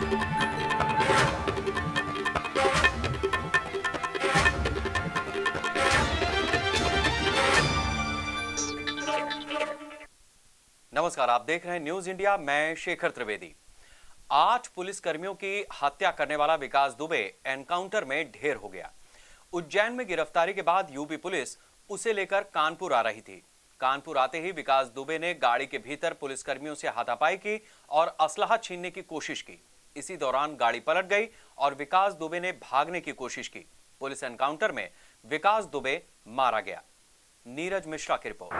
नमस्कार, आप देख रहे हैं न्यूज इंडिया। मैं शेखर त्रिवेदी। 8 पुलिसकर्मियों की हत्या करने वाला विकास दुबे एनकाउंटर में ढेर हो गया। उज्जैन में गिरफ्तारी के बाद यूपी पुलिस उसे लेकर कानपुर आ रही थी। कानपुर आते ही विकास दुबे ने गाड़ी के भीतर पुलिसकर्मियों से हाथापाई की और असलहा छीनने की कोशिश की। इसी दौरान गाड़ी पलट गई और विकास दुबे ने भागने की कोशिश की। पुलिस एनकाउंटर में विकास दुबे मारा गया। नीरज मिश्रा की रिपोर्ट।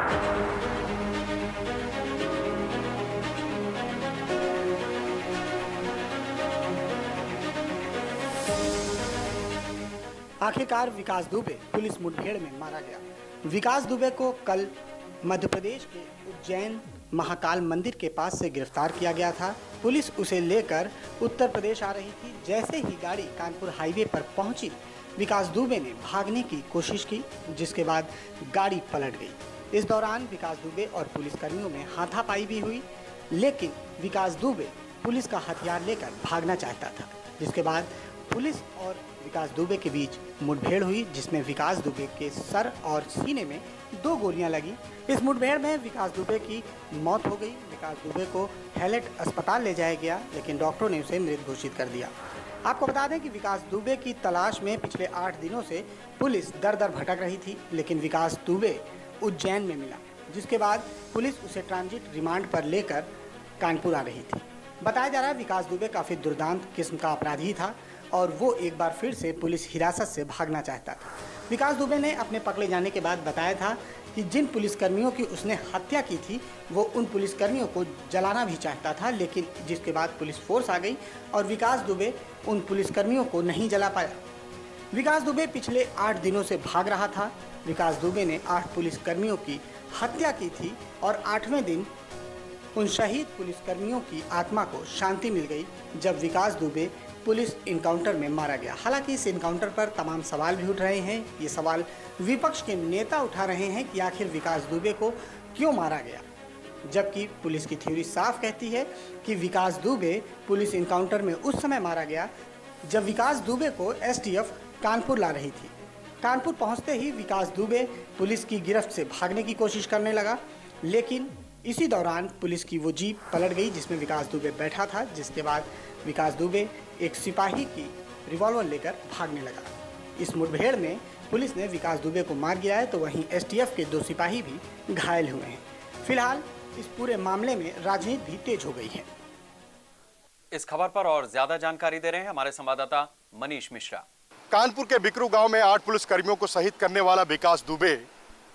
आखिरकार विकास दुबे पुलिस मुठभेड़ में मारा गया। विकास दुबे को कल मध्य प्रदेश के उज्जैन महाकाल मंदिर के पास से गिरफ्तार किया गया था। पुलिस उसे लेकर उत्तर प्रदेश आ रही थी। जैसे ही गाड़ी कानपुर हाईवे पर पहुंची, विकास दुबे ने भागने की कोशिश की, जिसके बाद गाड़ी पलट गई। इस दौरान विकास दुबे और पुलिसकर्मियों में हाथापाई भी हुई, लेकिन विकास दुबे पुलिस का हथियार लेकर भागना चाहता था, जिसके बाद पुलिस और विकास दुबे के बीच मुठभेड़ हुई, जिसमें विकास दुबे के सर और सीने में 2 गोलियां लगी। इस मुठभेड़ में विकास दुबे की मौत हो गई। विकास दुबे को हैलेट अस्पताल ले जाया गया, लेकिन डॉक्टरों ने उसे मृत घोषित कर दिया। आपको बता दें कि विकास दुबे की तलाश में पिछले 8 दिनों से पुलिस दर दर भटक रही थी, लेकिन विकास दुबे उज्जैन में मिला, जिसके बाद पुलिस उसे ट्रांजिट रिमांड पर लेकर कानपुर आ रही थी। बताया जा रहा है विकास दुबे काफ़ी दुर्दांत किस्म का अपराधी था और वो एक बार फिर से पुलिस हिरासत से भागना चाहता था। विकास दुबे ने अपने पकड़े जाने के बाद बताया था कि जिन पुलिसकर्मियों की उसने हत्या की थी, वो उन पुलिसकर्मियों को जलाना भी चाहता था, लेकिन जिसके बाद पुलिस फोर्स आ गई और विकास दुबे उन पुलिसकर्मियों को नहीं जला पाया। विकास दुबे पिछले 8 दिनों से भाग रहा था। विकास दुबे ने 8 पुलिसकर्मियों की हत्या की थी और 8वें दिन उन शहीद पुलिसकर्मियों की आत्मा को शांति मिल गई जब विकास दुबे पुलिस इनकाउंटर में मारा गया। हालांकि इस इनकाउंटर पर तमाम सवाल भी उठ रहे हैं। ये सवाल विपक्ष के नेता उठा रहे हैं कि आखिर विकास दुबे को क्यों मारा गया, जबकि पुलिस की थ्योरी साफ कहती है कि विकास दुबे पुलिस इनकाउंटर में उस समय मारा गया जब विकास दुबे को एसटीएफ कानपुर ला रही थी। कानपुर पहुंचते ही विकास दुबे पुलिस की गिरफ्त से भागने की कोशिश करने लगा, लेकिन इसी दौरान पुलिस की वो जीप पलट गई जिसमें विकास दुबे बैठा था, जिसके बाद विकास दुबे एक सिपाही की रिवॉल्वर लेकर भागने लगा। इस मुठभेड़ में पुलिस ने विकास दुबे को मार गिराया, तो वहीं एसटीएफ के 2 सिपाही भी घायल हुए हैं। फिलहाल इस पूरे मामले में राजनीति भी तेज हो गई है। इस खबर पर और ज्यादा जानकारी दे रहे हैं हमारे संवाददाता मनीष मिश्रा। कानपुर के बिकरू गांव में 8 पुलिसकर्मियों को शहीद करने वाला विकास दुबे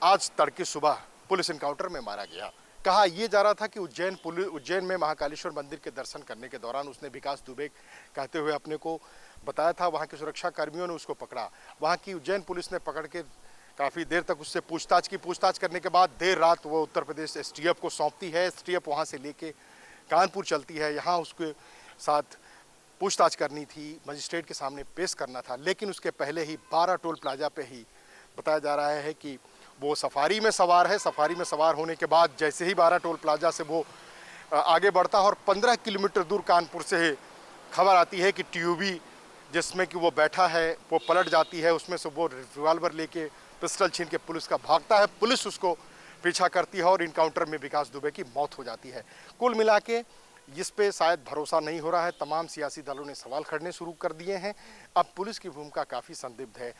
आज तड़के सुबह पुलिस एनकाउंटर में मारा गया। कहा यह जा रहा था कि उज्जैन में महाकालेश्वर मंदिर के दर्शन करने के दौरान उसने विकास दुबे कहते हुए अपने को बताया था। वहां के सुरक्षा कर्मियों ने उसको पकड़ा। वहां की उज्जैन पुलिस ने पकड़ के काफ़ी देर तक उससे पूछताछ करने के बाद देर रात वो उत्तर प्रदेश एसटीएफ को सौंपती है। एसटीएफ वहां से लेके कानपुर चलती है। यहाँ उसके साथ पूछताछ करनी थी, मजिस्ट्रेट के सामने पेश करना था, लेकिन उसके पहले ही 12 टोल प्लाजा पे ही बताया जा रहा है कि वो सफारी में सवार है। सफारी में सवार होने के बाद जैसे ही 12 टोल प्लाजा से वो आगे बढ़ता है और 15 किलोमीटर दूर कानपुर से खबर आती है कि टीयूबी जिसमें कि वो बैठा है वो पलट जाती है। उसमें से वो रिवॉल्वर लेके पिस्टल छीन के पुलिस का भागता है। पुलिस उसको पीछा करती है और इनकाउंटर में विकास दुबे की मौत हो जाती है। कुल मिला के इस पे शायद भरोसा नहीं हो रहा है। तमाम सियासी दलों ने सवाल खड़ने शुरू कर दिए हैं। अब पुलिस की भूमिका काफ़ी संदिग्ध है।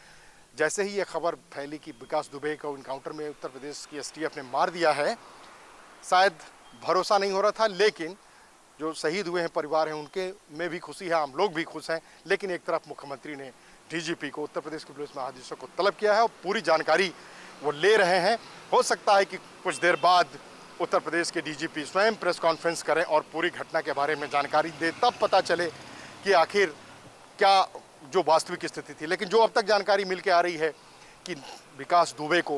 जैसे ही ये खबर फैली कि विकास दुबे को इनकाउंटर में उत्तर प्रदेश की एसटीएफ ने मार दिया है, शायद भरोसा नहीं हो रहा था, लेकिन जो शहीद हुए हैं परिवार हैं उनके में भी खुशी है, हम लोग भी खुश हैं। लेकिन एक तरफ मुख्यमंत्री ने डीजीपी को, उत्तर प्रदेश के पुलिस महानिदेशक को तलब किया है और पूरी जानकारी वो ले रहे हैं। हो सकता है कि कुछ देर बाद उत्तर प्रदेश के डीजीपी स्वयं प्रेस कॉन्फ्रेंस करें और पूरी घटना के बारे में जानकारी दे, तब पता चले कि आखिर क्या जो वास्तविक स्थिति थी। लेकिन जो अब तक जानकारी मिल के आ रही है कि विकास दुबे को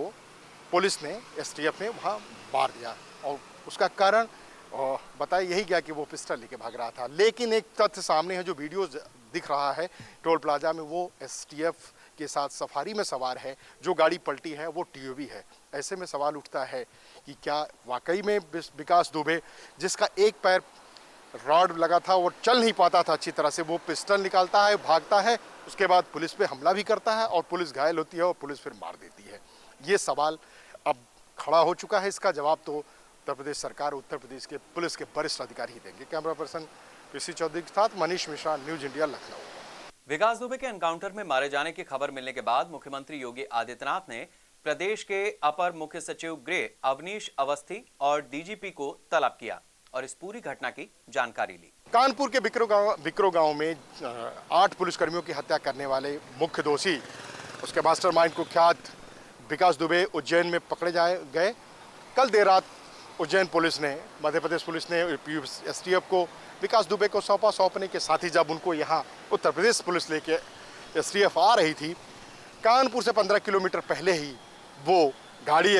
पुलिस ने, एसटीएफ ने वहाँ मार दिया और उसका कारण बताया यही गया कि वो पिस्टल लेके भाग रहा था। लेकिन एक तथ्य सामने है, जो वीडियो दिख रहा है टोल प्लाजा में, वो एसटीएफ के साथ सफारी में सवार है। जो गाड़ी पलटी है वो टीयूबी है। ऐसे में सवाल उठता है कि क्या वाकई में विकास दुबे, जिसका एक पैर रॉड लगा था, वो चल नहीं पाता था अच्छी तरह से, वो पिस्टल निकालता है, भागता है, उसके बाद पुलिस पे हमला भी करता है और पुलिस घायल होती है और पुलिस फिर मार देती है। ये सवाल अब खड़ा हो चुका है, इसका जवाब तो उत्तर प्रदेश सरकार, उत्तर प्रदेश के पुलिस के वरिष्ठ अधिकारी ही देंगे। कैमरा पर्सन पीसी चौधरी के साथ मनीष मिश्रा, न्यूज इंडिया, लखनऊ। विकास दुबे के एनकाउंटर में मारे जाने की खबर मिलने के बाद मुख्यमंत्री योगी आदित्यनाथ ने प्रदेश के अपर मुख्य सचिव गृह अवनीश अवस्थी और डीजीपी को तलब किया और इस पूरी घटना की जानकारी ली। कानपुर के बिकरो गांव में 8 पुलिसकर्मियों की हत्या करने वाले मुख्य दोषी, उसके मास्टरमाइंड कुख्यात विकास दुबे उज्जैन में पकड़े गए। कल देर रात उज्जैन पुलिस ने, मध्य प्रदेश पुलिस ने एसटीएफ को विकास दुबे को सौंपने के साथ ही जब उनको यहाँ उत्तर प्रदेश पुलिस लेके एसटीएफ आ रही थी, कानपुर से 15 किलोमीटर पहले ही वो गाड़ी,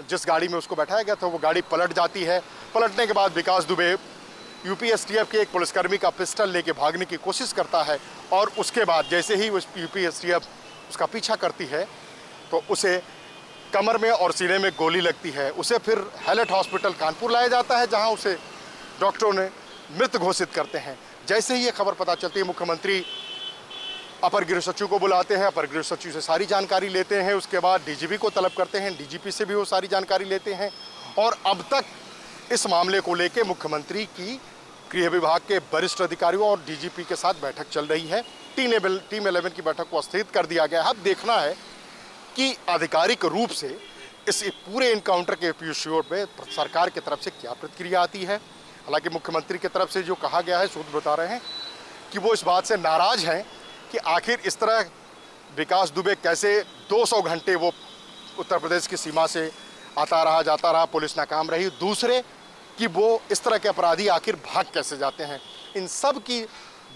जिस गाड़ी में उसको बैठाया गया था, वो गाड़ी पलट जाती है। पलटने के बाद विकास दुबे यूपी एसटीएफ के एक पुलिसकर्मी का पिस्टल लेके भागने की कोशिश करता है और उसके बाद जैसे ही उस यूपी एसटीएफ उसका पीछा करती है तो उसे कमर में और सीने में गोली लगती है। उसे फिर हैलेट हॉस्पिटल कानपुर लाया जाता है, जहां उसे डॉक्टरों ने मृत घोषित करते हैं। जैसे ही ये खबर पता चलती है, मुख्यमंत्री अपर गृह सचिव को बुलाते हैं, अपर गृह सचिव से सारी जानकारी लेते हैं, उसके बाद डीजीपी को तलब करते हैं, डीजीपी से भी वो सारी जानकारी लेते हैं और अब तक इस मामले को लेकर मुख्यमंत्री की गृह विभाग के वरिष्ठ अधिकारियों और डीजीपी के साथ बैठक चल रही है। टीम 11 की बैठक को स्थगित कर दिया गया है। अब देखना है कि आधिकारिक रूप से इस पूरे इनकाउंटर के एपिसोड में सरकार की तरफ से क्या प्रतिक्रिया आती है। हालांकि मुख्यमंत्री की तरफ से जो कहा गया है, सूत्र बता रहे हैं कि वो इस बात से नाराज हैं कि आखिर इस तरह विकास दुबे कैसे 200 घंटे वो उत्तर प्रदेश की सीमा से आता रहा, जाता रहा, पुलिस नाकाम रही। दूसरे कि वो इस तरह के अपराधी आखिर भाग कैसे जाते हैं। इन सब की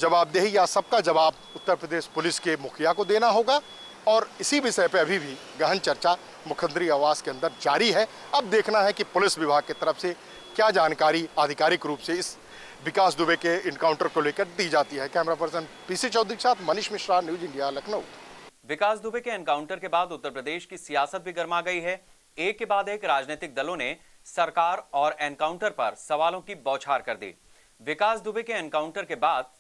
जवाबदेही या सबका जवाब उत्तर प्रदेश पुलिस के मुखिया को देना होगा और इसी विषय पे अभी भी गहन चर्चा मुख्यमंत्री आवास के अंदर जारी है। अब देखना है कि पुलिस विभाग की तरफ से क्या जानकारी आधिकारिक रूप से इस विकास दुबे के इनकाउंटर को लेकर दी जाती है। कैमरा पर्सन पीसी चौधरी के साथ मनीष मिश्रा, न्यूज इंडिया, लखनऊ। विकास दुबे के एनकाउंटर के बाद उत्तर प्रदेश की सियासत भी गर्मा गई है। एक के बाद एक राजनीतिक दलों ने सरकार और एनकाउंटर पर सवालों की बौछार कर दी। विकास दुबे के एनकाउंटर के बाद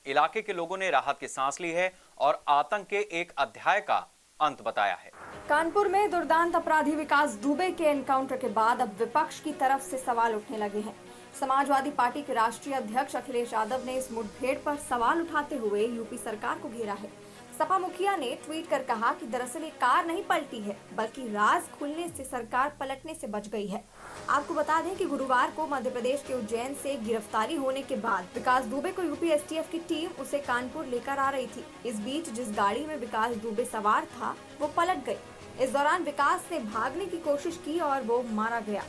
इलाके के लोगों ने राहत की सांस ली है और आतंक के एक अध्याय का अंत बताया है। कानपुर में दुर्दांत अपराधी विकास दुबे के एनकाउंटर के बाद अब विपक्ष की तरफ से सवाल उठने लगे हैं। समाजवादी पार्टी के राष्ट्रीय अध्यक्ष अखिलेश यादव ने इस मुठभेड़ पर सवाल उठाते हुए यूपी सरकार को घेरा है। सपा मुखिया ने ट्वीट कर कहा कि दरअसल ये कार नहीं पलटी है, बल्कि राज खुलने से सरकार पलटने से बच गई है। आपको बता दें कि गुरुवार को मध्य प्रदेश के उज्जैन से गिरफ्तारी होने के बाद विकास दुबे को यूपी एसटीएफ की टीम उसे कानपुर लेकर आ रही थी। इस बीच जिस गाड़ी में विकास दुबे सवार था वो पलट गई। इस दौरान विकास ने भागने की कोशिश की और वो मारा गया।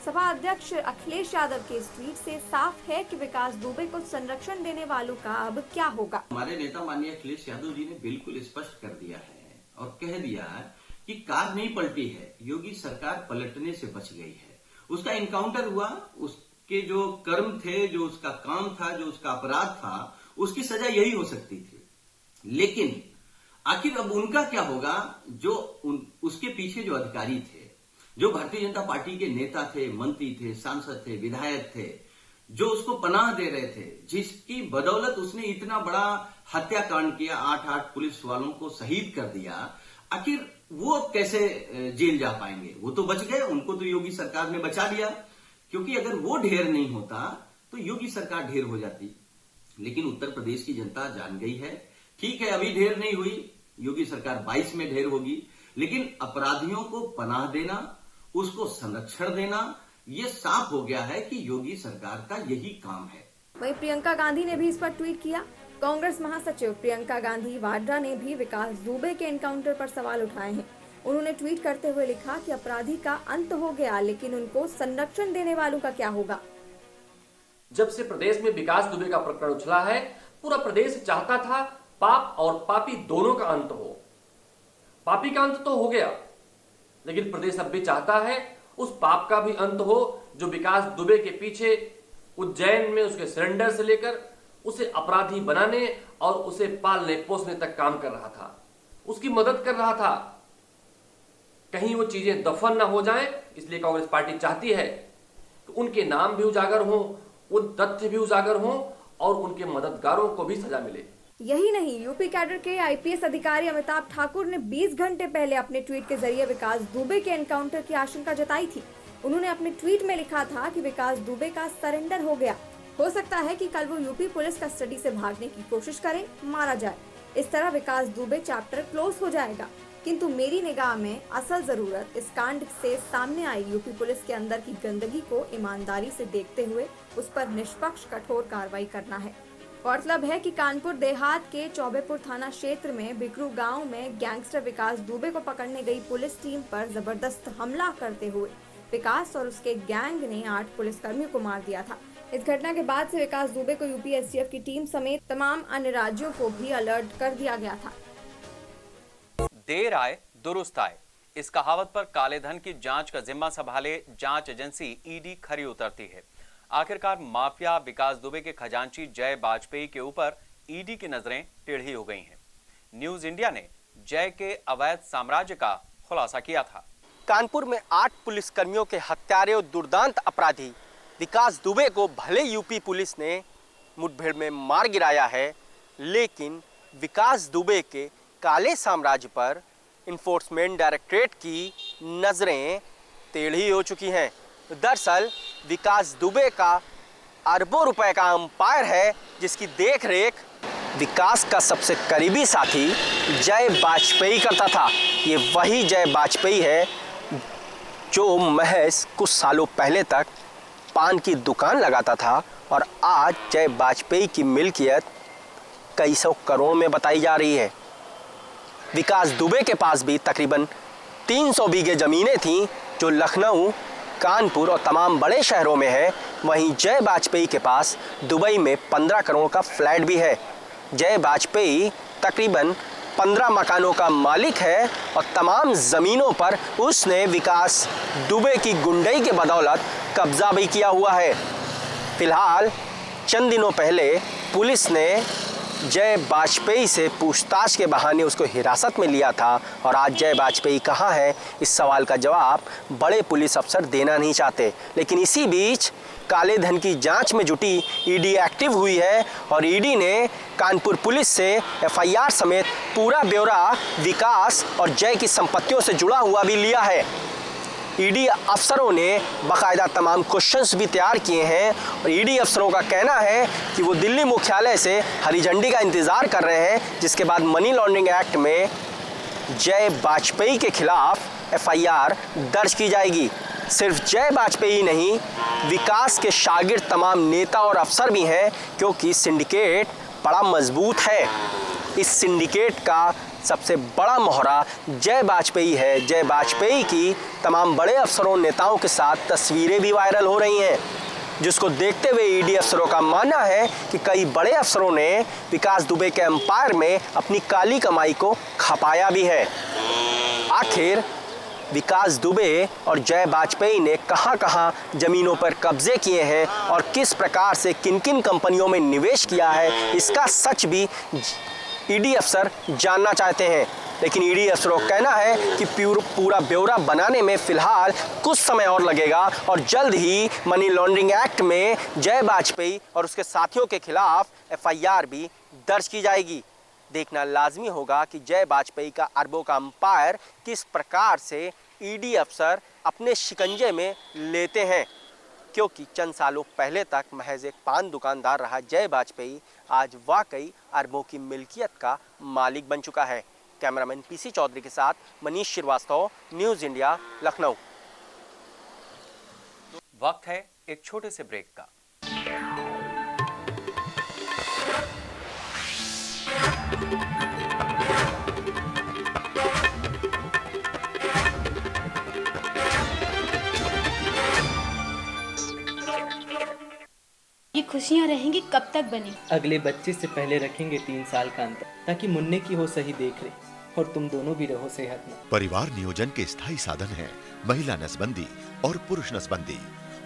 सपा अध्यक्ष अखिलेश यादव के इस ट्वीट से साफ है कि विकास दुबे को संरक्षण देने वालों का अब क्या होगा। हमारे नेता माननीय अखिलेश यादव जी ने बिल्कुल स्पष्ट कर दिया है और कह दिया है कि कार नहीं पलटी है, योगी सरकार पलटने से बच गई है। उसका इनकाउंटर हुआ, उसके जो कर्म थे, जो उसका काम था, जो उसका अपराध था, उसकी सजा यही हो सकती थी। लेकिन आखिर अब उनका क्या होगा? जो उसके पीछे जो अधिकारी थे, जो भारतीय जनता पार्टी के नेता थे, मंत्री थे, सांसद थे, विधायक थे, जो उसको पनाह दे रहे थे, जिसकी बदौलत उसने इतना बड़ा हत्याकांड किया, 8 पुलिस वालों को शहीद कर दिया, आखिर वो कैसे जेल जा पाएंगे? वो तो बच गए, उनको तो योगी सरकार ने बचा लिया, क्योंकि अगर वो ढेर नहीं होता तो योगी सरकार ढेर हो जाती। लेकिन उत्तर प्रदेश की जनता जान गई है, ठीक है अभी ढेर नहीं हुई, योगी सरकार 22 में ढेर होगी, लेकिन अपराधियों को पनाह देना, उसको संरक्षण देना, ये साफ हो गया है कि योगी सरकार का यही काम है। वहीं प्रियंका गांधी ने भी इस पर ट्वीट किया। कांग्रेस महासचिव प्रियंका गांधी वाड्रा ने भी विकास दुबे के एनकाउंटर पर सवाल उठाए हैं। उन्होंने ट्वीट करते हुए लिखा कि अपराधी का अंत हो गया, लेकिन उनको संरक्षण देने वालों का क्या होगा। जब से प्रदेश में विकास दुबे का प्रकरण उछला है, पूरा प्रदेश चाहता था पाप और पापी दोनों का अंत हो। पापी का अंत तो हो गया, लेकिन प्रदेश अब भी चाहता है उस पाप का भी अंत हो जो विकास दुबे के पीछे उज्जैन में उसके सरेंडर से लेकर उसे अपराधी बनाने और उसे पालने पोसने तक काम कर रहा था, उसकी मदद कर रहा था। कहीं वो चीजें दफन ना हो जाएं, इसलिए कांग्रेस पार्टी चाहती है कि उनके नाम भी उजागर हों, वो तथ्य भी उजागर हों और उनके मददगारों को भी सजा मिले। यही नहीं, यूपी कैडर के आईपीएस अधिकारी अमिताभ ठाकुर ने 20 घंटे पहले अपने ट्वीट के जरिए विकास दुबे के एनकाउंटर की आशंका जताई थी। उन्होंने अपने ट्वीट में लिखा था कि विकास दुबे का सरेंडर हो गया, हो सकता है कि कल वो यूपी पुलिस कस्टडी से भागने की कोशिश करे, मारा जाए। इस तरह विकास दुबे चैप्टर क्लोज हो जाएगा। किंतु मेरी निगाह में असल जरूरत इस कांड से सामने आई यूपी पुलिस के अंदर की गंदगी को ईमानदारी से देखते हुए उस पर निष्पक्ष कठोर कार्रवाई करना है। गौरतलब है कि कानपुर देहात के चौबेपुर थाना क्षेत्र में बिकरू गांव में गैंगस्टर विकास दुबे को पकड़ने गई पुलिस टीम पर जबरदस्त हमला करते हुए विकास और उसके गैंग ने 8 पुलिसकर्मियों को मार दिया था। इस घटना के बाद से विकास दुबे को यूपी एसटीएफ की टीम समेत तमाम अन्य राज्यों को भी अलर्ट कर दिया गया था। देर आए दुरुस्त आए, इस कहावत पर काले धन की जांच का जिम्मा संभाले जांच एजेंसी ईडी खरी उतरती है। आखिरकार माफिया विकास दुबे के खजांची जय बाजपेयी के ऊपर ईडी की नजरें टेढ़ी हो गई हैं। न्यूज इंडिया ने जय के अवैध साम्राज्य का खुलासा किया था। कानपुर में 8 पुलिसकर्मियों के हत्यारे और दुर्दांत अपराधी विकास दुबे को भले यूपी पुलिस ने मुठभेड़ में मार गिराया है, लेकिन विकास दुबे के काले साम्राज्य पर इन्फोर्समेंट डायरेक्टरेट की नजरें टेढ़ी हो चुकी हैं। दरअसल विकास दुबे का अरबों रुपए का अंपायर है, जिसकी देखरेख विकास का सबसे करीबी साथी जय बाजपेयी करता था। ये वही जय बाजपेयी है जो महज कुछ सालों पहले तक पान की दुकान लगाता था और आज जय बाजपेयी की मिल्कियत कई सौ करोड़ में बताई जा रही है। विकास दुबे के पास भी तकरीबन 300 बीघे ज़मीनें थीं जो लखनऊ, कानपुर और तमाम बड़े शहरों में है। वहीं जय बाजपेयी के पास दुबई में 15 करोड़ का फ्लैट भी है। जय बाजपेयी तकरीबन 15 मकानों का मालिक है और तमाम ज़मीनों पर उसने विकास दुबे की गुंडई के बदौलत कब्जा भी किया हुआ है। फिलहाल चंद दिनों पहले पुलिस ने जय बाजपेयी से पूछताछ के बहाने उसको हिरासत में लिया था और आज जय बाजपेयी कहाँ है, इस सवाल का जवाब बड़े पुलिस अफसर देना नहीं चाहते। लेकिन इसी बीच काले धन की जांच में जुटी ईडी एक्टिव हुई है और ईडी ने कानपुर पुलिस से एफआईआर समेत पूरा ब्यौरा विकास और जय की संपत्तियों से जुड़ा हुआ भी लिया है। ईडी अफसरों ने बाकायदा तमाम क्वेश्चंस भी तैयार किए हैं और ईडी अफसरों का कहना है कि वो दिल्ली मुख्यालय से हरी झंडी का इंतज़ार कर रहे हैं, जिसके बाद मनी लॉन्ड्रिंग एक्ट में जय बाजपेयी के खिलाफ एफआईआर दर्ज की जाएगी। सिर्फ जय बाजपेयी नहीं, विकास के शागिर्द तमाम नेता और अफसर भी हैं, क्योंकि सिंडिकेट बड़ा मजबूत है। इस सिंडिकेट का सबसे बड़ा मोहरा जय बाजपेयी है। जय बाजपेयी की तमाम बड़े अफसरों नेताओं के साथ तस्वीरें भी वायरल हो रही हैं, जिसको देखते हुए ईडी अफसरों का मानना है कि कई बड़े अफसरों ने विकास दुबे के एम्पायर में अपनी काली कमाई को खपाया भी है। आखिर विकास दुबे और जय बाजपेयी ने कहां-कहां जमीनों पर कब्जे किए हैं और किस प्रकार से किन-किन कंपनियों में निवेश किया है, इसका सच भी ईडी अफसर जानना चाहते हैं। लेकिन ईडी अफसरों का कहना है कि पूरा ब्यौरा बनाने में फिलहाल कुछ समय और लगेगा और जल्द ही मनी लॉन्ड्रिंग एक्ट में जय बाजपेयी और उसके साथियों के खिलाफ एफआईआर भी दर्ज की जाएगी। देखना लाजमी होगा कि जय बाजपेयी का अरबों का अंपायर किस प्रकार से ईडी अफसर अपने शिकंजे में लेते हैं, क्योंकि चंद सालों पहले तक महज एक पान दुकानदार रहा जय बाजपेयी आज वाकई अरबों की मिल्कियत का मालिक बन चुका है। कैमरामैन पीसी चौधरी के साथ मनीष श्रीवास्तव, न्यूज़ इंडिया, लखनऊ। वक्त है एक छोटे से ब्रेक का। ये खुशियाँ रहेंगी कब तक बनी? अगले बच्चे से पहले रखेंगे 3 साल का अंतर, ताकि मुन्ने की हो सही देख ले और तुम दोनों भी रहो सेहतमंद। परिवार नियोजन के स्थायी साधन है महिला नसबंदी और पुरुष नसबंदी,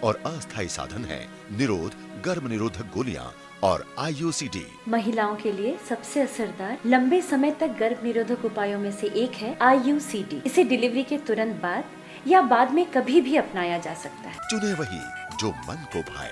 और अस्थायी साधन है निरोध, गर्भ निरोधक गोलियां और IUCD। महिलाओं के लिए सबसे असरदार लंबे समय तक गर्भ निरोधक उपायों में से एक है IUCD। इसे डिलीवरी के तुरंत बाद या बाद में कभी भी अपनाया जा सकता है। चुने वही जो मन को भाए।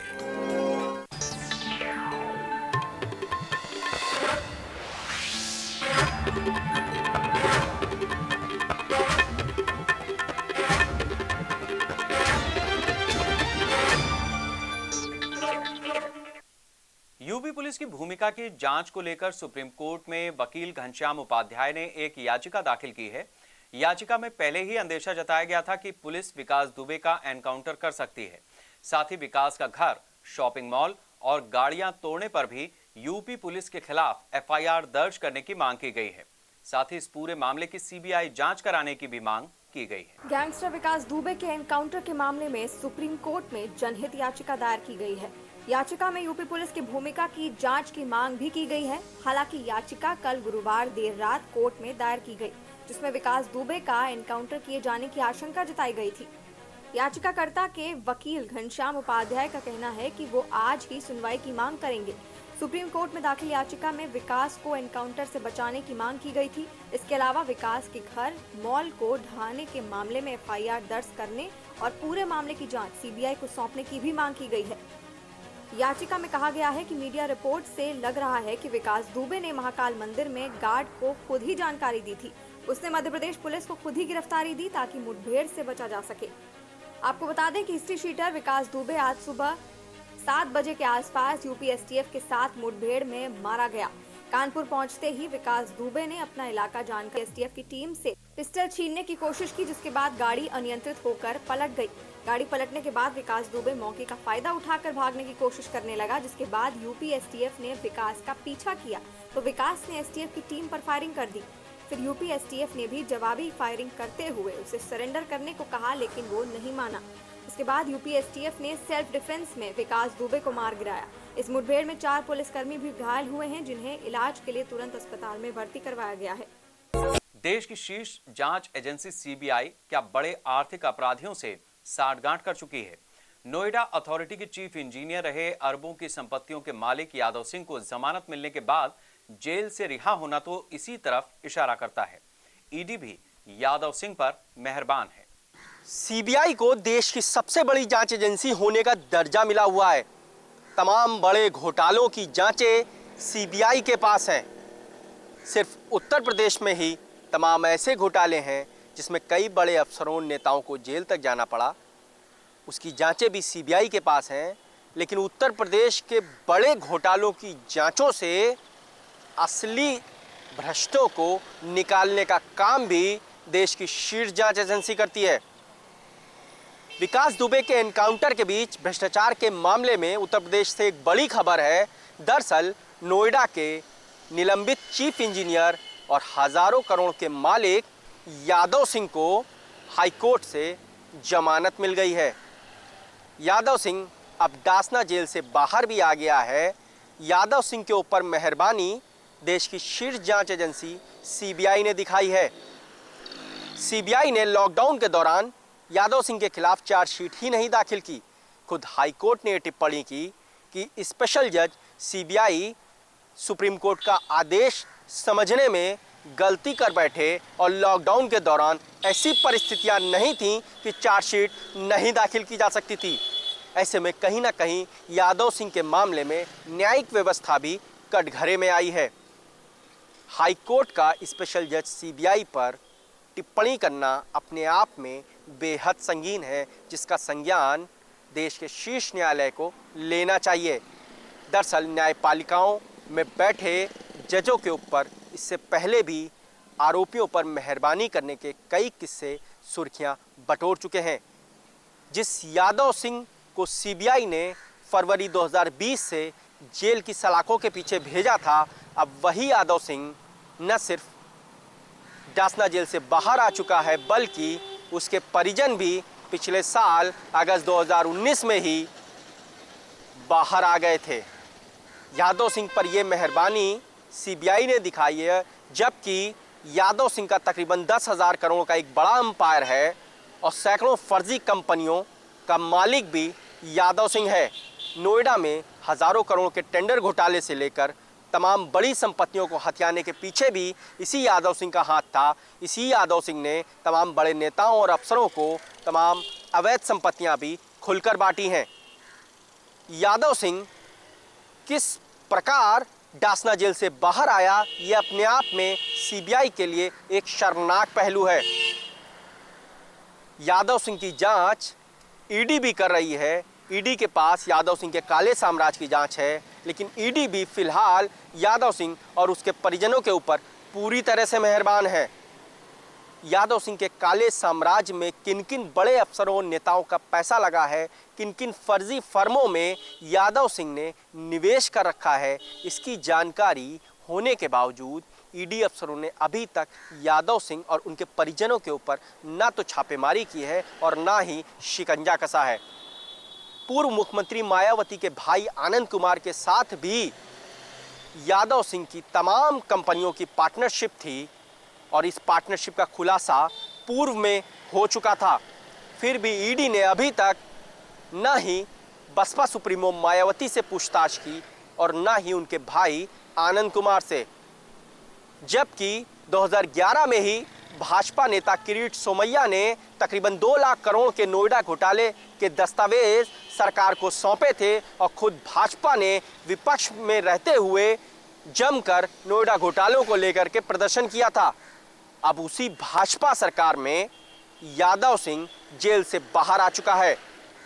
यूपी पुलिस की भूमिका की जांच को लेकर सुप्रीम कोर्ट में वकील घनश्याम उपाध्याय ने एक याचिका दाखिल की है। याचिका में पहले ही अंदेशा जताया गया था कि पुलिस विकास दुबे का एनकाउंटर कर सकती है। साथ ही विकास का घर, शॉपिंग मॉल और गाड़ियां तोड़ने पर भी यूपी पुलिस के खिलाफ एफआईआर दर्ज करने की मांग की गई है। साथ ही इस पूरे मामले की सीबीआई जांच कराने की भी मांग की गई है। गैंगस्टर विकास दुबे के एनकाउंटर के मामले में सुप्रीम कोर्ट में जनहित याचिका दायर की गई है। याचिका में यूपी पुलिस की भूमिका की जांच की मांग भी की गई है। हालांकि याचिका कल गुरुवार देर रात कोर्ट में दायर की गई, जिसमें विकास दुबे का एनकाउंटर किए जाने की आशंका जताई गई थी। याचिकाकर्ता के वकील घनश्याम उपाध्याय का कहना है कि वो आज ही सुनवाई की मांग करेंगे। सुप्रीम कोर्ट में दाखिल याचिका में विकास को एनकाउंटर से बचाने की मांग की गई थी। इसके अलावा विकास के घर, मॉल को ढहाने के मामले में एफआईआर दर्ज करने और पूरे मामले की जांच सीबीआई को सौंपने की भी मांग की गई है। याचिका में कहा गया है कि मीडिया रिपोर्ट से लग रहा है कि विकास दुबे ने महाकाल मंदिर में गार्ड को खुद ही जानकारी दी थी। उसने मध्य प्रदेश पुलिस को खुद ही गिरफ्तारी दी ताकि मुठभेड़ से बचा जा सके। आपको बता दें कि हिस्ट्री शीटर विकास दुबे आज सुबह 7 बजे के आसपास यूपी एसटीएफ के साथ मुठभेड़ में मारा गया। कानपुर पहुंचते ही विकास दुबे ने अपना इलाका जानकर एसटीएफ की टीम से पिस्टल छीनने की कोशिश की, जिसके बाद गाड़ी अनियंत्रित होकर पलट गई। गाड़ी पलटने के बाद विकास दुबे मौके का फायदा उठाकर भागने की कोशिश करने लगा, जिसके बाद यूपी एसटीएफ ने विकास का पीछा किया तो विकास ने एसटीएफ की टीम पर फायरिंग कर दी। फिर यूपी एसटीएफ ने भी जवाबी फायरिंग करते हुए उसे सरेंडर करने को कहा, लेकिन वो नहीं माना। इसके बाद यूपी एसटीएफ ने सेल्फ डिफेंस में विकास दुबे को मार गिराया। इस मुठभेड़ में 4 पुलिसकर्मी भी घायल हुए हैं, जिन्हें इलाज के लिए तुरंत अस्पताल में भर्ती करवाया गया है। देश की शीर्ष जांच एजेंसी सीबीआई क्या बड़े आर्थिक अपराधियों से साठगांठ कर चुकी है। नोएडा अथॉरिटी के चीफ इंजीनियर रहे अरबों की संपत्तियों के मालिक यादव सिंह को जमानत मिलने के बाद जेल से रिहा होना तो इसी तरफ इशारा करता है। ईडी भी यादव सिंह पर मेहरबान है। सीबीआई को देश की सबसे बड़ी जांच एजेंसी होने का दर्जा मिला हुआ है। तमाम बड़े घोटालों की जांचें सीबीआई के पास हैं। सिर्फ उत्तर प्रदेश में ही तमाम ऐसे घोटाले हैं जिसमें कई बड़े अफसरों नेताओं को जेल तक जाना पड़ा। उसकी जांचें भी सीबीआई के पास हैं, लेकिन उत्तर प्रदेश के बड़े घोटालों की जांचों से असली भ्रष्टों को निकालने का काम भी देश की शीर्ष जांच एजेंसी करती है। विकास दुबे के एनकाउंटर के बीच भ्रष्टाचार के मामले में उत्तर प्रदेश से एक बड़ी खबर है। दरअसल नोएडा के निलंबित चीफ इंजीनियर और हजारों करोड़ के मालिक यादव सिंह को हाईकोर्ट से जमानत मिल गई है। यादव सिंह अब डासना जेल से बाहर भी आ गया है। यादव सिंह के ऊपर मेहरबानी देश की शीर्ष जांच एजेंसी सीबीआई ने दिखाई है। सीबीआई ने लॉकडाउन के दौरान यादव सिंह के खिलाफ चार्जशीट ही नहीं दाखिल की। खुद हाईकोर्ट ने टिप्पणी की कि स्पेशल जज सीबीआई सुप्रीम कोर्ट का आदेश समझने में गलती कर बैठे और लॉकडाउन के दौरान ऐसी परिस्थितियां नहीं थीं कि चार्जशीट नहीं दाखिल की जा सकती थी। ऐसे में कहीं ना कहीं यादव सिंह के मामले में न्यायिक व्यवस्था भी कटघरे में आई है। हाईकोर्ट का स्पेशल जज सीबीआई पर टिप्पणी करना अपने आप में बेहद संगीन है, जिसका संज्ञान देश के शीर्ष न्यायालय को लेना चाहिए। दरअसल न्यायपालिकाओं में बैठे जजों के ऊपर इससे पहले भी आरोपियों पर मेहरबानी करने के कई किस्से सुर्खियां बटोर चुके हैं। जिस यादव सिंह को सीबीआई ने फरवरी 2020 से जेल की सलाखों के पीछे भेजा था, अब वही यादव सिंह न सिर्फ डासना जेल से बाहर आ चुका है, बल्कि उसके परिजन भी पिछले साल अगस्त 2019 में ही बाहर आ गए थे। यादव सिंह पर यह मेहरबानी सीबीआई ने दिखाई है, जबकि यादव सिंह का तकरीबन 10,000 करोड़ का एक बड़ा एम्पायर है और सैकड़ों फर्जी कंपनियों का मालिक भी यादव सिंह है। नोएडा में हजारों करोड़ के टेंडर घोटाले से लेकर तमाम बड़ी संपत्तियों को हथियाने के पीछे भी इसी यादव सिंह का हाथ था। इसी यादव सिंह ने तमाम बड़े नेताओं और अफसरों को तमाम अवैध संपत्तियां भी खुलकर बांटी हैं। यादव सिंह किस प्रकार डासना जेल से बाहर आया, ये अपने आप में सीबीआई के लिए एक शर्मनाक पहलू है। यादव सिंह की जांच ईडी भी कर रही है। ईडी के पास यादव सिंह के काले साम्राज्य की जांच है, लेकिन ईडी भी फिलहाल यादव सिंह और उसके परिजनों के ऊपर पूरी तरह से मेहरबान है। यादव सिंह के काले साम्राज्य में किन किन बड़े अफसरों नेताओं का पैसा लगा है, किन किन फर्जी फर्मों में यादव सिंह ने निवेश कर रखा है, इसकी जानकारी होने के बावजूद ईडी अफसरों ने अभी तक यादव सिंह और उनके परिजनों के ऊपर ना तो छापेमारी की है और ना ही शिकंजा कसा है। पूर्व मुख्यमंत्री मायावती के भाई आनंद कुमार के साथ भी यादव सिंह की तमाम कंपनियों की पार्टनरशिप थी और इस पार्टनरशिप का खुलासा पूर्व में हो चुका था। फिर भी ईडी ने अभी तक न ही बसपा सुप्रीमो मायावती से पूछताछ की और न ही उनके भाई आनंद कुमार से, जबकि 2011 में ही भाजपा नेता किरीट सोमैया ने तकरीबन 2 लाख करोड़ के नोएडा घोटाले के दस्तावेज सरकार को सौंपे थे और खुद भाजपा ने विपक्ष में रहते हुए जमकर नोएडा घोटालों को लेकर के प्रदर्शन किया था। अब उसी भाजपा सरकार में यादव सिंह जेल से बाहर आ चुका है।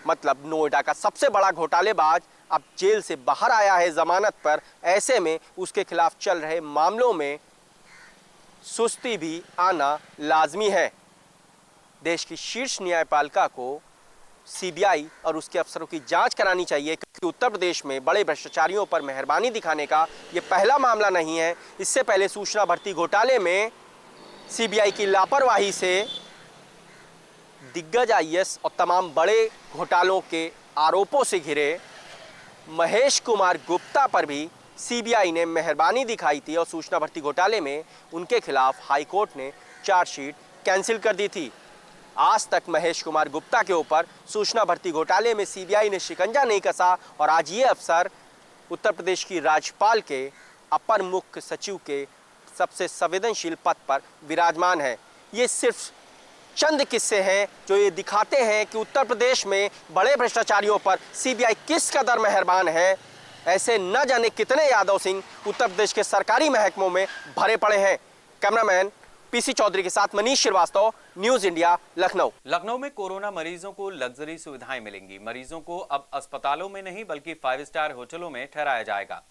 मतलब नोएडा का सबसे बड़ा घोटालेबाज अब जेल से बाहर आया है जमानत पर। ऐसे में उसके खिलाफ चल रहे मामलों में सुस्ती भी आना लाजमी है। देश की शीर्ष न्यायपालिका को सीबीआई और उसके अफसरों की जांच करानी चाहिए, क्योंकि उत्तर प्रदेश में बड़े भ्रष्टाचारियों पर मेहरबानी दिखाने का ये पहला मामला नहीं है। इससे पहले सूचना भर्ती घोटाले में सीबीआई की लापरवाही से दिग्गज आईएएस और तमाम बड़े घोटालों के आरोपों से घिरे महेश कुमार गुप्ता पर भी सीबीआई ने मेहरबानी दिखाई थी और सूचना भर्ती घोटाले में उनके खिलाफ हाईकोर्ट ने चार्जशीट कैंसिल कर दी थी। आज तक महेश कुमार गुप्ता के ऊपर सूचना भर्ती घोटाले में सीबीआई ने शिकंजा नहीं कसा और आज ये अफसर उत्तर प्रदेश की राज्यपाल के अपर मुख्य सचिव के सबसे संवेदनशील पद पर विराजमान है। ये सिर्फ चंद किस्से हैं जो ये दिखाते हैं कि उत्तर प्रदेश में बड़े भ्रष्टाचारियों पर सीबीआई किस कदर मेहरबान है। ऐसे न जाने कितने यादव सिंह उत्तर प्रदेश के सरकारी महकमों में भरे पड़े हैं। कैमरामैन पीसी चौधरी के साथ मनीष श्रीवास्तव, न्यूज इंडिया, लखनऊ। लखनऊ में कोरोना मरीजों को लग्जरी सुविधाएं मिलेंगी। मरीजों को अब अस्पतालों में नहीं बल्कि 5 स्टार होटलों में ठहराया जाएगा।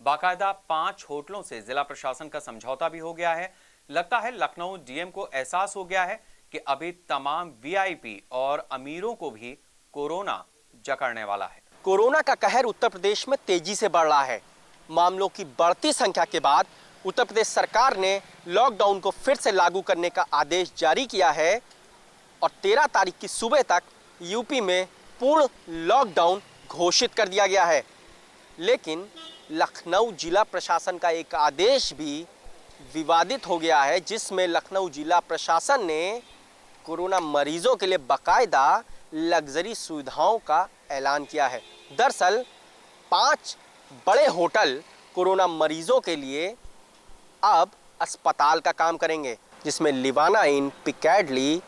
बाकायदा 5 होटलों से जिला प्रशासन का समझौता भी हो गया है। लगता है लखनऊ डीएम को एहसास हो गया है कि अभी तमाम वीआईपी और अमीरों को भी कोरोना जकड़ने वाला है। कोरोना का कहर उत्तर प्रदेश में तेजी से बढ़ रहा है। मामलों की बढ़ती संख्या के बाद उत्तर प्रदेश सरकार ने लॉकडाउन को फिर से लागू करने का आदेश जारी किया है और 13 तारीख की सुबह तक यूपी में पूर्ण लॉकडाउन घोषित कर दिया गया है। लेकिन लखनऊ जिला प्रशासन का एक आदेश भी विवादित हो गया है, जिसमें लखनऊ जिला प्रशासन ने कोरोना मरीजों के लिए बाकायदा लग्जरी सुविधाओं का ऐलान किया है। दरअसल 5 बड़े होटल कोरोना मरीजों के लिए अब अस्पताल का काम करेंगे, जिसमें लिवाना इन, पिकैडली,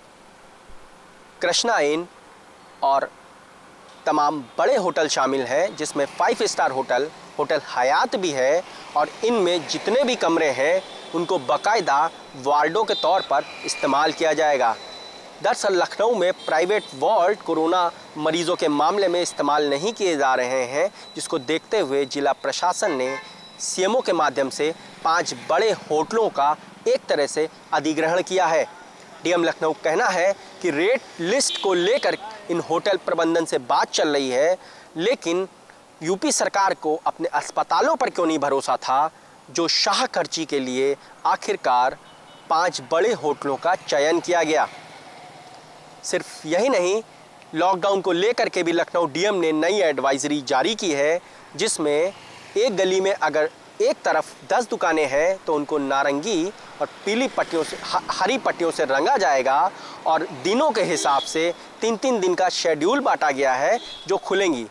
कृष्णा इन और तमाम बड़े होटल शामिल हैं, जिसमें 5 स्टार होटल हयात भी है और इनमें जितने भी कमरे हैं उनको बाकायदा वार्डों के तौर पर इस्तेमाल किया जाएगा। दरअसल लखनऊ में प्राइवेट वार्ड कोरोना मरीजों के मामले में इस्तेमाल नहीं किए जा रहे हैं, जिसको देखते हुए जिला प्रशासन ने सीएमओ के माध्यम से 5 बड़े होटलों का एक तरह से अधिग्रहण किया है। डीएम लखनऊ कहना है कि रेट लिस्ट को लेकर इन होटल प्रबंधन से बात चल रही है, लेकिन यूपी सरकार को अपने अस्पतालों पर क्यों नहीं भरोसा था, जो शाहखर्ची के लिए आखिरकार 5 बड़े होटलों का चयन किया गया। सिर्फ यही नहीं, लॉकडाउन को लेकर के भी लखनऊ डीएम ने नई एडवाइजरी जारी की है, जिसमें एक गली में अगर एक तरफ 10 दुकानें हैं तो उनको नारंगी और पीली पट्टियों से, हरी पट्टियों से रंगा जाएगा और दिनों के हिसाब से 3-3 दिन का शेड्यूल बांटा गया है जो खुलेंगी।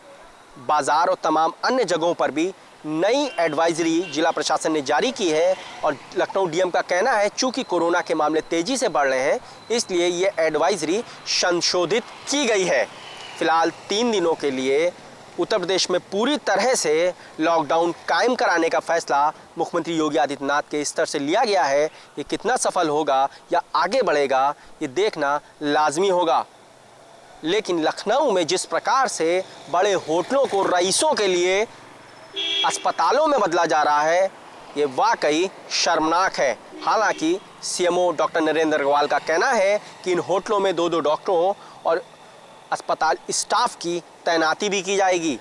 बाजार और तमाम अन्य जगहों पर भी नई एडवाइजरी जिला प्रशासन ने जारी की है और लखनऊ डीएम का कहना है चूंकि कोरोना के मामले तेजी से बढ़ रहे हैं, इसलिए ये एडवाइजरी संशोधित की गई है। फिलहाल 3 दिनों के लिए उत्तर प्रदेश में पूरी तरह से लॉकडाउन कायम कराने का फैसला मुख्यमंत्री योगी आदित्यनाथ के स्तर से लिया गया है। ये कितना सफल होगा या आगे बढ़ेगा, ये देखना लाजमी होगा। लेकिन लखनऊ में जिस प्रकार से बड़े होटलों को रईसों के लिए अस्पतालों में बदला जा रहा है, ये वाकई शर्मनाक है। हालांकि सीएमओ डॉक्टर नरेंद्र अग्रवाल का कहना है कि इन होटलों में 2-2 डॉक्टरों और अस्पताल स्टाफ की तैनाती भी की जाएगी।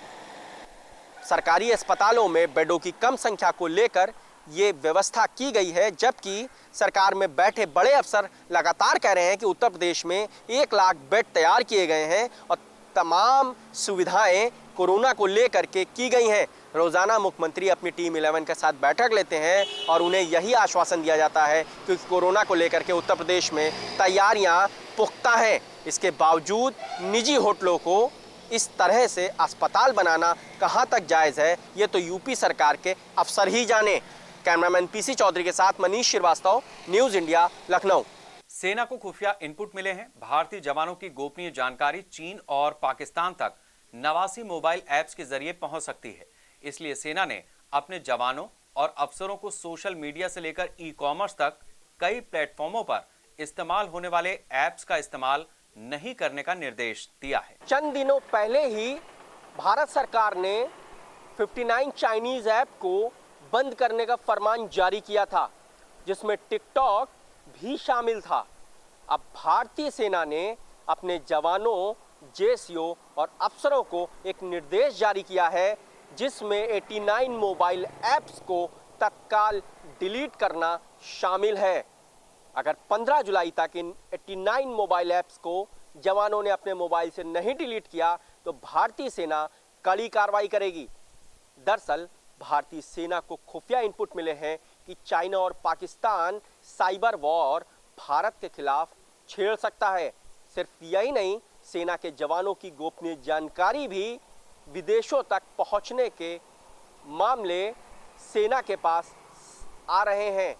सरकारी अस्पतालों में बेडों की कम संख्या को लेकर ये व्यवस्था की गई है, जबकि सरकार में बैठे बड़े अफसर लगातार कह रहे हैं कि उत्तर प्रदेश में 1 लाख बेड तैयार किए गए हैं और तमाम सुविधाएं कोरोना को लेकर के की गई हैं। रोजाना मुख्यमंत्री अपनी टीम 11 के साथ बैठक लेते हैं और उन्हें यही आश्वासन दिया जाता है कि कोरोना को लेकर के उत्तर प्रदेश में तैयारियां पुख्ता हैं। इसके बावजूद निजी होटलों को इस तरह से अस्पताल बनाना कहां तक जायज़ है, ये तो यूपी सरकार के अफसर ही जाने। कैमरामैन पीसी चौधरी के साथ मनीष श्रीवास्तव, न्यूज़ इंडिया, लखनऊ। सेना को खुफिया इनपुट मिले हैं। भारतीय जवानों की गोपनीय जानकारी चीन और पाकिस्तान तक 89 मोबाइल ऐप्स के जरिए पहुंच सकती है। इसलिए सेना ने अपने जवानों और अफसरों को सोशल मीडिया से लेकर ई-कॉमर्स तक कई प्लेटफॉर्मों पर इस्तेमाल होने वाले ऐप्स का इस्तेमाल नहीं करने का निर्देश दिया है। चंद दिनों पहले ही भारत सरकार ने 59 चाइनीज ऐप को बंद करने का फरमान जारी किया था, जिसमें टिकटॉक भी शामिल था। अब भारतीय सेना ने अपने जवानों, जेसीओ और अफसरों को एक निर्देश जारी किया है, जिसमें 89 मोबाइल ऐप्स को तत्काल डिलीट करना शामिल है। अगर 15 जुलाई तक इन 89 मोबाइल ऐप्स को जवानों ने अपने मोबाइल से नहीं डिलीट किया तो भारतीय सेना कड़ी कार्रवाई करेगी। दरअसल भारतीय सेना को खुफिया इनपुट मिले हैं कि चाइना और पाकिस्तान साइबर वॉर भारत के खिलाफ छेड़ सकता है। सिर्फ यही नहीं, सेना के जवानों की गोपनीय जानकारी भी विदेशों तक पहुंचने के मामले सेना के पास आ रहे हैं।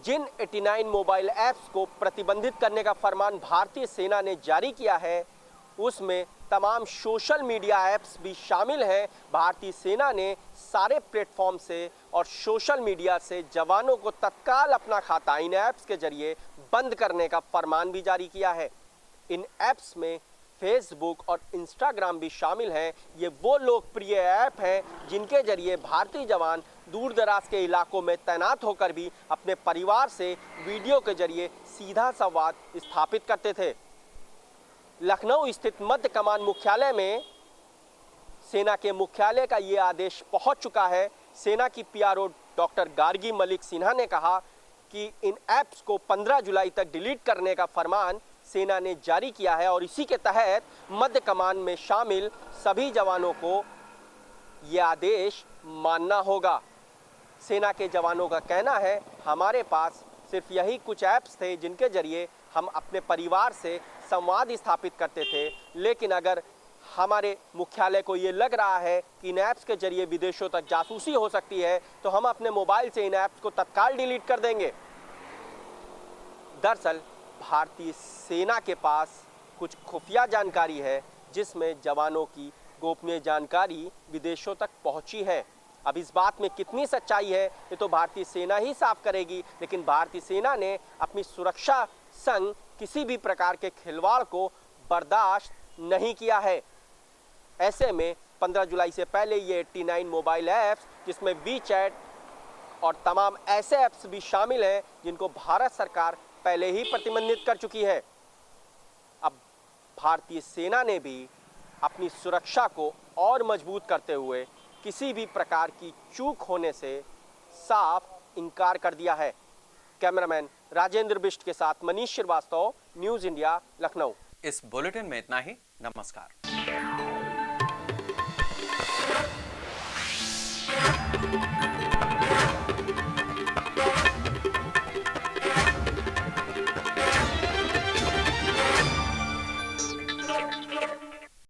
जिन 89 मोबाइल ऐप्स को प्रतिबंधित करने का फरमान भारतीय सेना ने जारी किया है, उसमें तमाम सोशल मीडिया ऐप्स भी शामिल हैं। भारतीय सेना ने सारे प्लेटफॉर्म से और सोशल मीडिया से जवानों को तत्काल अपना खाता इन ऐप्स के जरिए बंद करने का फरमान भी जारी किया है। इन ऐप्स में फेसबुक और इंस्टाग्राम भी शामिल हैं। ये वो लोकप्रिय ऐप हैं जिनके जरिए भारतीय जवान दूर दराज के इलाकों में तैनात होकर भी अपने परिवार से वीडियो के जरिए सीधा संवाद स्थापित करते थे। लखनऊ स्थित मध्य कमान मुख्यालय में सेना के मुख्यालय का ये आदेश पहुंच चुका है। सेना की पीआरओ डॉक्टर गार्गी मलिक सिन्हा ने कहा कि इन ऐप्स को 15 जुलाई तक डिलीट करने का फरमान सेना ने जारी किया है और इसी के तहत मध्य कमान में शामिल सभी जवानों को ये आदेश मानना होगा। सेना के जवानों का कहना है, हमारे पास सिर्फ यही कुछ ऐप्स थे जिनके जरिए हम अपने परिवार से संवाद स्थापित करते थे, लेकिन अगर हमारे मुख्यालय को ये लग रहा है कि इन ऐप्स के जरिए विदेशों तक जासूसी हो सकती है तो हम अपने मोबाइल से इन ऐप्स को तत्काल डिलीट कर देंगे। दरअसल भारतीय सेना के पास कुछ खुफिया जानकारी है जिसमें जवानों की गोपनीय जानकारी विदेशों तक पहुंची है। अब इस बात में कितनी सच्चाई है ये तो भारतीय सेना ही साफ करेगी, लेकिन भारतीय सेना ने अपनी सुरक्षा संग किसी भी प्रकार के खिलवाड़ को बर्दाश्त नहीं किया है। ऐसे में 15 जुलाई से पहले ये 89 मोबाइल ऐप्स, जिसमें वीचैट और तमाम ऐसे ऐप्स भी शामिल हैं जिनको भारत सरकार पहले ही प्रतिबंधित कर चुकी है। अब भारतीय सेना ने भी अपनी सुरक्षा को और मजबूत करते हुए किसी भी प्रकार की चूक होने से साफ इनकार कर दिया है। कैमरामैन राजेंद्र बिष्ट के साथ मनीष श्रीवास्तव, न्यूज़ इंडिया, लखनऊ। इस बुलेटिन में इतना ही। नमस्कार।